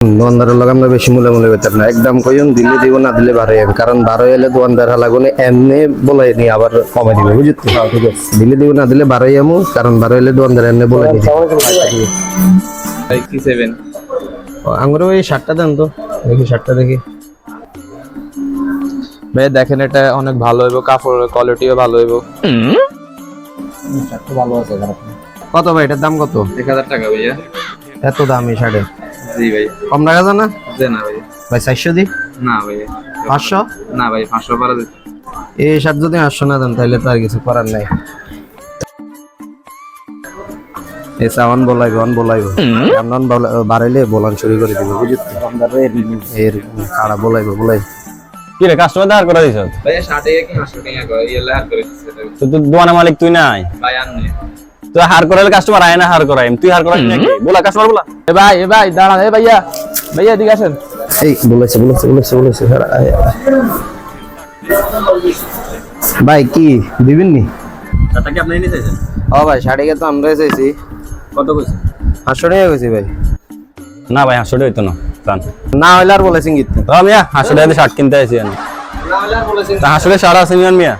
দোকানদারের লগে আমরা বেশি মূল্য করতাম না, একদম কইন দিলে দিব না দিলে বারো কারণ বারো এলে দোকানদার হালাগুনে এমনি বলে নি আবার কমে দিবে বুঝলি। ঠিক আছে, দিলে দিব না দিলে বারোই আমু, কারণ বারো এলে দোকানদার এমনি বলে নি। আমার ওই শার্টটা দেন তো, দেখি শার্টটা দেখি ভাই। দেখেন এটা অনেক ভালো হইব, কাপড়ের কোয়ালিটিও ভালো হইব। শার্টটা ভালো আছে। কত ভাই এটার দাম কত? 1000 টাকা ভাইয়া। এত দাম এই শার্টের? জি ভাই। কম টাকা জানা না ভাই। ভাই 400 দি? না ভাইয়া। 500? না ভাই, 500 পারা যাবে। এই শার্ট যদি 800 না দেন তাহলে তো আর কিছু করার নাই। এই সাউন্ড বলাইব এমন বাড়াইলে বলান শুরু করে দিবে বুঝলি। এর কাড়া বলাইব। কি রে কাস্টমার দাঁড় করে দিছ? ভাইয়া 60 কি 500 টাকা করে ইয়েলা হার করে দিছে তো তুই দোকানের মালিক তুই নাই? ভাই আননি। তুই হার করালে কাস্টমার আয় না, হার করাই তুই হার করাই নাকি? বলা কাস্টমার বলা। এ ভাই দাঁড়ান। ভাইয়া এদিকে আসেন। এই বলেছে ভাই কি দিবেন নি? টাকা কি আপনি নিয়ে চাইছেন? ও ভাই শাড়িকে তো আমরা চাইছি। কত কইছেন? 800 টাকা কইছি ভাই। না ভাই 800 টাকা হইতো না জান। না হইলে আর বলেছেন কি? মিয়া 800 টাকা দিয়ে শার্ট কিনতে আইছি আমি। না হলে আর বলেছেন। তা আসলে শার্ট আছে মিয়া।